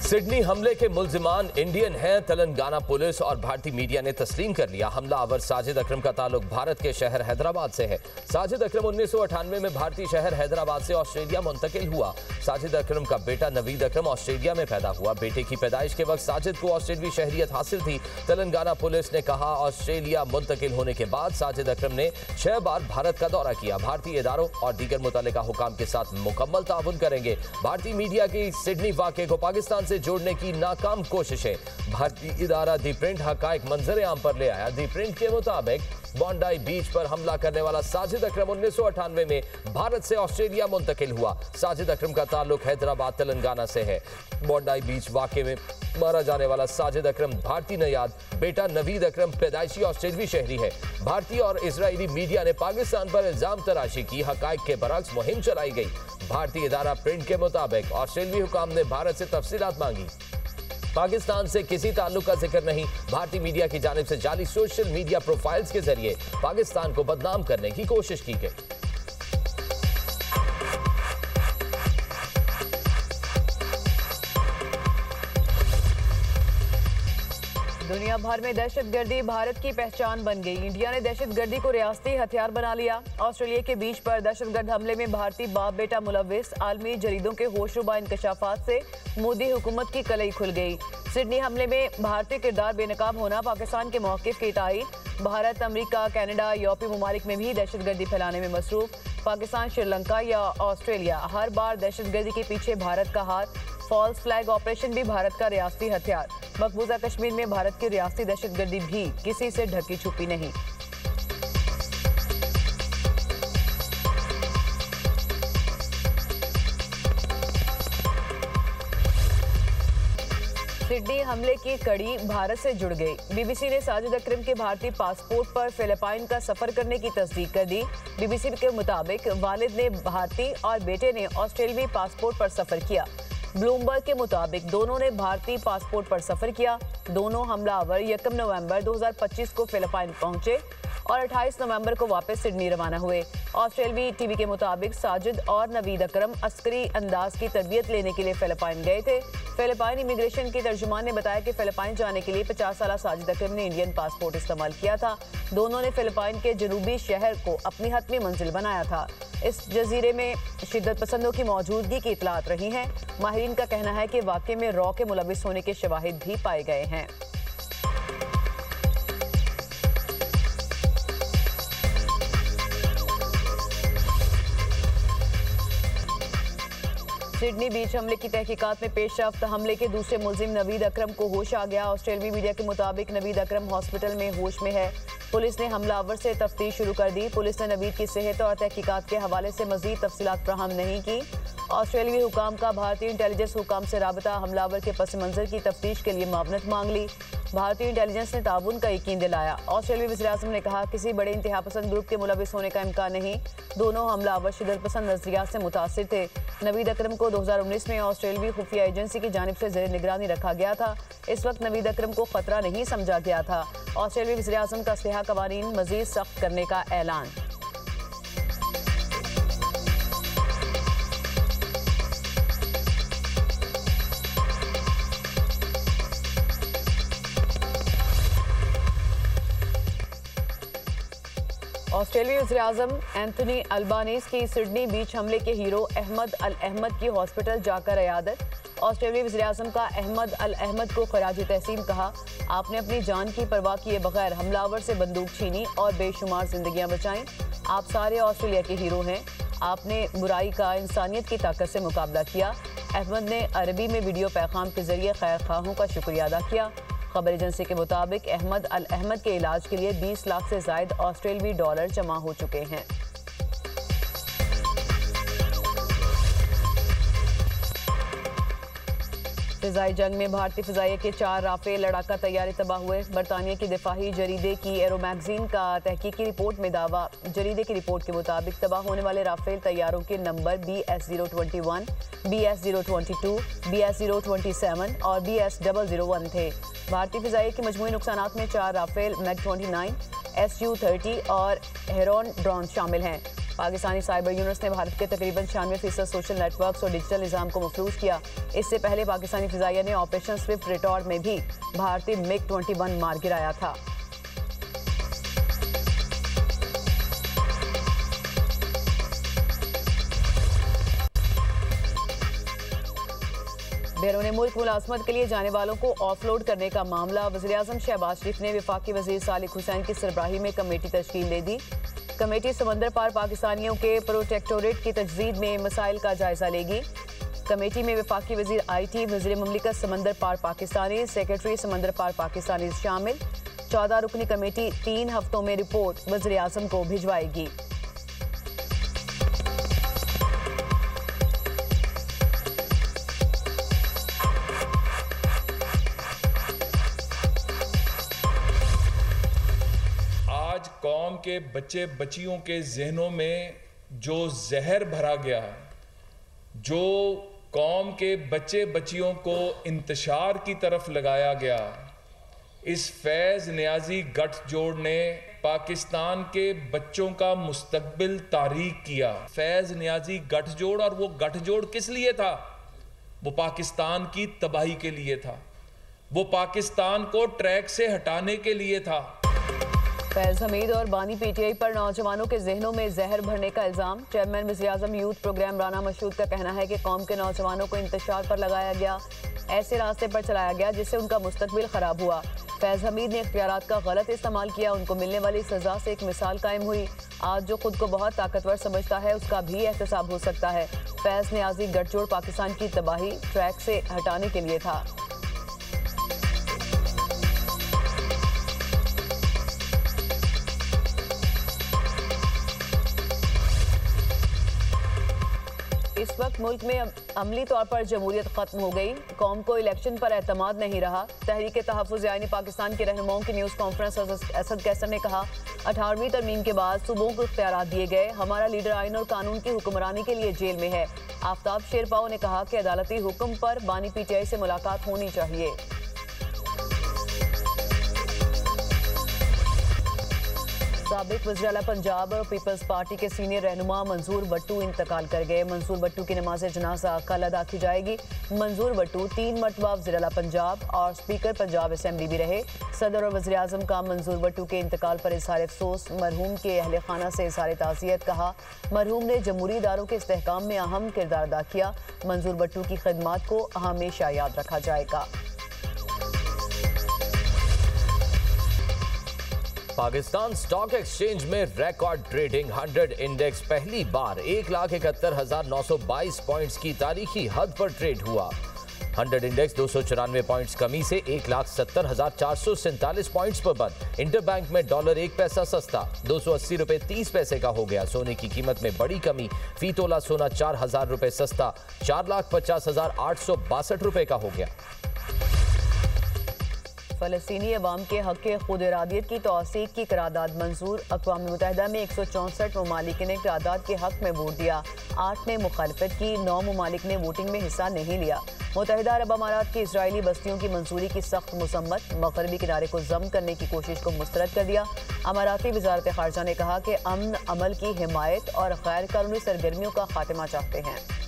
Sydney हमले के मुल्जिमान Indian हैं। तेलंगाना पुलिस और भारतीय मीडिया ने तस्लीम कर लिया। हमलावर साजिद अकरम का ताल्लुक भारत के शहर हैदराबाद से है। साजिद अकरम 1998 में भारतीय शहर हैदराबाद से ऑस्ट्रेलिया मुंतकिल हुआ। साजिद अकरम का बेटा नवीद अकरम ऑस्ट्रेलिया में पैदा हुआ। बेटे की पैदाइश के वक्त साजिद को ऑस्ट्रेलियाई शहरियत हासिल थी। तेलंगाना पुलिस ने कहा, ऑस्ट्रेलिया मुंतकिल होने के बाद साजिद अकरम ने 6 बार भारत का दौरा किया। भारतीय इदारों और दीगर मुतल्लिका हुकाम के साथ मुकम्मल ताउन करेंगे। भारतीय मीडिया की सिडनी वाक़े को पाकिस्तान से जोड़ने की नाकाम कोशिशें। भारतीय इदारा दी प्रिंट हकायक मंजर आम पर ले आया। दी प्रिंट के मुताबिक बॉन्डाई बीच पर हमला करने वाला साजिद अकरम 1998 में भारत से ऑस्ट्रेलिया मुंतकिल हुआ। साजिद अकरम का ताल्लुक हैदराबाद तेलंगाना से है। बॉन्डाई बीच वाक़े में मारा जाने वाला साजिद अकरम भारतीय नयाद, बेटा नवीद अकरम पैदाइशी ऑस्ट्रेलियाई शहरी है। भारतीय और इजरायली मीडिया ने पाकिस्तान पर इल्जाम तराशी की। हकायक के बरअक्स मुहिम चलाई गई। भारतीय इदारा प्रिंट के मुताबिक ऑस्ट्रेलियाई हुकाम ने भारत से तफसीलात मांगी। पाकिस्तान से किसी ताल्लुक का जिक्र नहीं। भारतीय मीडिया की जानिब से जाली सोशल मीडिया प्रोफाइल्स के जरिए पाकिस्तान को बदनाम करने की कोशिश की गई। दुनिया भर में दहशतगर्दी भारत की पहचान बन गई। इंडिया ने दहशतगर्दी को रियासती हथियार बना लिया। ऑस्ट्रेलिया के बीच पर दहशतगर्द हमले में भारतीय बाप बेटा मुलव्विस। आलमी जरीदों के होशरुबा इंकशाफात से मोदी हुकूमत की कलई खुल गई। सिडनी हमले में भारतीय किरदार बेनकाब होना पाकिस्तान के मौक़िफ़ की तायीद। भारत, अमरीका, कनाडा, यूरोपीय ममालिक में भी दहशतगर्दी फैलाने में मसरूफ। पाकिस्तान, श्रीलंका या ऑस्ट्रेलिया, हर बार दहशतगर्दी के पीछे भारत का हाथ। फॉल्स फ्लैग ऑपरेशन भी भारत का रियासती हथियार। मकबूजा कश्मीर में भारत की रियासती दहशतगर्दी भी किसी से ढकी छुपी नहीं। सिडनी हमले की कड़ी भारत से जुड़ गई। बीबीसी ने साजिद अकरम के भारतीय पासपोर्ट पर फिलिपाइन का सफर करने की तस्दीक कर दी। बीबीसी के मुताबिक वालिद ने भारतीय और बेटे ने ऑस्ट्रेलियाई पासपोर्ट पर सफर किया। ब्लूमबर्ग के मुताबिक दोनों ने भारतीय पासपोर्ट पर सफर किया। दोनों हमलावर 1 नवंबर 2025 को फिलिपाइन पहुंचे और 28 नवंबर को वापस सिडनी रवाना हुए। ऑस्ट्रेलियाई टीवी के मुताबिक साजिद और नवीद अकरम अस्करी अंदाज की तरबियत लेने के लिए फिलिपाइन गए थे। फिलिपाइन इमिग्रेशन के तर्जुमान ने बताया कि फिलिपाइन जाने के लिए 50 साल साजिद अकरम ने इंडियन पासपोर्ट इस्तेमाल किया था। दोनों ने फिलिपाइन के जनूबी शहर को अपनी हतमी मंजिल बनाया था। इस जजीरे में शिद्दत पसंदों की मौजूदगी की इतलात रही हैं। माहिरीन का कहना है कि वाक़े में रॉ के मुलविस होने के शवाहिद भी पाए गए हैं। सिडनी बीच हमले की तहकीकात में पेशरफ्त। हमले के दूसरे मुलजिम नवीद अकरम को होश आ गया। ऑस्ट्रेलियाई मीडिया के मुताबिक नवीद अकरम हॉस्पिटल में होश में है। पुलिस ने हमलावर से तफ्तीश शुरू कर दी। पुलिस ने नवीद की सेहत और तहकीकात के हवाले से मजीद तफसीलात फ्राहम नहीं की। ऑस्ट्रेलियाई हुकाम का भारतीय इंटेलिजेंस हुकाम से राबता। हमलावर के पस मंजर की तफ्तीश के लिए मावनत मांग ली। भारतीय इंटेलिजेंस ने ताउन का यकीन दिलाया। ऑस्ट्रेलियाई वज़ीर-ए-आज़म ने कहा, किसी बड़े इंतहा पसंद ग्रुप के मुलविस होने का इम्कान नहीं। दोनों हमलावर शिद्दत पसंद नजरियात से मुतासिर थे। नवीद अकरम को 2019 में ऑस्ट्रेलियाई खुफिया एजेंसी की जानिब से ज़ेर निगरानी रखा गया था। इस वक्त नवीद अकरम को खतरा नहीं समझा गया था। ऑस्ट्रेलियाई वज़ीर-ए-आज़म का असलहा कवानीन मज़ीद सख्त करने का ऐलान। ऑस्ट्रेलियाई वज़ीर-ए-आज़म एंथनी अल्बानीज़ की सिडनी बीच हमले के हीरो अहमद अल अहमद की हॉस्पिटल जाकर इयादत। ऑस्ट्रेलियाई वज़ीर-ए-आज़म का अहमद अल अहमद को खराज तहसीन कहा, आपने अपनी जान की परवाह किए बगैर हमलावर से बंदूक छीनी और बेशुमार जिंदगियां बचाईं। आप सारे ऑस्ट्रेलिया के हीरो हैं। आपने बुराई का इंसानियत की ताकत से मुकाबला किया। अहमद ने अरबी में वीडियो पैगाम के जरिए खैर खाहों का शुक्रिया अदा किया। खबर एजेंसी के मुताबिक अहमद अल अहमद के इलाज के लिए 20 लाख से जायद ऑस्ट्रेलियाई डॉलर जमा हो चुके हैं। फ़िज़ाई जंग में भारतीय फ़िज़ाइया के 4 राफेल लड़ाका तैयारे तबाह हुए। बरतानिया की दिफाही जरीदे की एरो मैगजीन का तहकीकी रिपोर्ट में दावा। जरीदे की रिपोर्ट के मुताबिक तबाह होने वाले राफेल तैयारों के नंबर BS-021, BS-022, BS-027 और BS-001 थे। भारतीय फ़िज़ाइया के मजमूई नुकसानात में 4 राफेल मैग-29, Su-30 और हेरोन ड्रोन शामिल हैं। पाकिस्तानी साइबर यूनिट्स ने भारत के तकरीबन 96% सोशल नेटवर्क्स और डिजिटल निज़ाम को मफलूज किया। इससे पहले पाकिस्तानी फिजाइया ने ऑपरेशन स्विफ्ट रिटॉर्ड में भी भारतीय MiG-21 मार गिराया था। बैरून मुल्क मुलाजमत के लिए जाने वालों को ऑफलोड करने का मामला। वज़ीर-ए-आज़म शहबाज शरीफ ने वफाकी वज़ीर सालिक हुसैन की सरबराही में कमेटी तश्कील दे दी। कमेटी समंदर पार पाकिस्तानियों के प्रोटेक्टोरेट की तजदीद में मसाइल का जायजा लेगी। कमेटी में वफाकी वज़ीर IT, वज़ीर मुमलिकत समंदर पार पाकिस्तानी, सेक्रेटरी समंदर पार पाकिस्तानी शामिल। 14 रुकनी कमेटी 3 हफ्तों में रिपोर्ट वज़ीर-ए-आज़म को भिजवाएगी। कौम के बच्चे बच्चियों के जहनों में जो जहर भरा गया, जो कौम के बच्चे बच्चियों को इंतशार की तरफ लगाया गया, इस फैज़ नियाज़ी गठजोड़ ने पाकिस्तान के बच्चों का मुस्तकबिल तारीक किया। फैज़ नियाज़ी गठजोड़, और वो गठजोड़ किस लिए था? वो पाकिस्तान की तबाही के लिए था, वो पाकिस्तान को ट्रैक से हटाने के लिए था। फैज हमीद और बानी PTI पर नौजवानों के जहनों में जहर भरने का इल्जाम। चेयरमैन वज़ीर-ए-आज़म यूथ प्रोग्राम राना मशहूद का कहना है कि कौम के नौजवानों को इंतशार पर लगाया गया, ऐसे रास्ते पर चलाया गया जिससे उनका मुस्तकबिल खराब हुआ। फैज हमीद ने इख्तियारात का गलत इस्तेमाल किया, उनको मिलने वाली सजा से एक मिसाल कायम हुई। आज जो खुद को बहुत ताकतवर समझता है उसका भी एहतसाब हो सकता है। फैज नियाज़ी गठजोड़ पाकिस्तान की तबाही ट्रैक से हटाने के लिए था। इस वक्त मुल्क में अमली तौर पर जमहूरियत खत्म हो गई। कौम को इलेक्शन पर एतमाद नहीं रहा। तहरीक तहफ़्फ़ुज़ यानी पाकिस्तान के रहनुमाओं की न्यूज़ कॉन्फ्रेंस असद कैसर ने कहा, 18वीं तरमीम के बाद सूबों को इख्तियारात दिए गए। हमारा लीडर आइन और कानून की हुक्मरानी के लिए जेल में है। आफ्ताब शेरपाओ ने कहा कि अदालती हुक्म पर बानी PTI से मुलाकात होनी चाहिए। साबिक वज़ीर आला पंजाब और पीपल्स पार्टी के सीनियर रहनुमा मंजूर भट्टू इंतकाल कर गए। मंजूर भट्टू की नमाज जनाजा कल अदा की जाएगी। मंजूर भट्टू 3 मरतबा वज़ीर आला पंजाब और स्पीकर पंजाब असेंबली भी रहे। सदर और वज़ीर आज़म का मंजूर भट्टू के इंतकाल पर इज़हार अफसोस। मरहूम के अहले खाना से इज़हार ताज़ियत कहा। मरहूम ने जमहूरी इदारों के इस्तेहकाम में अहम किरदार अदा किया। मंजूर भट्टू की खिदमात को हमेशा याद रखा जाएगा। पाकिस्तान स्टॉक एक्सचेंज में रिकॉर्ड ट्रेडिंग। 100 इंडेक्स पहली बार 1,71,922 पॉइंट्स की तारीखी हद पर ट्रेड हुआ। 100 इंडेक्स 294 पॉइंट्स कमी से 1,70,447 पॉइंट्स पर बंद। इंटरबैंक में डॉलर 1 पैसा सस्ता 280 रुपए 30 पैसे का हो गया। सोने की कीमत में बड़ी कमी, फी तोला सोना 4,000 रुपए सस्ता 4,50,862 रुपए का हो गया। फ़लस्तीनी अवाम के हक़ के खुद इरादियत की तौसीक की करारदाद मंजूर। अक़वाम मुत्तहिदा में 164 ममालिक ने करारदाद के हक़ में वोट दिया। 8 ने मुखालफत की, 9 ममालिक ने वोटिंग में हिस्सा नहीं लिया। मुत्तहिदा अरब अमारात की इजरायली बस्तियों की मंजूरी की सख्त मुसम्मत। मग़रबी किनारे को ज़ब्त करने की कोशिश को मुस्तरद कर दिया। अमाराती वज़ारत ख़ारजा ने कहा कि अमन अमल की हिमायत और गैर कानूनी सरगर्मियों का खात्मा चाहते हैं।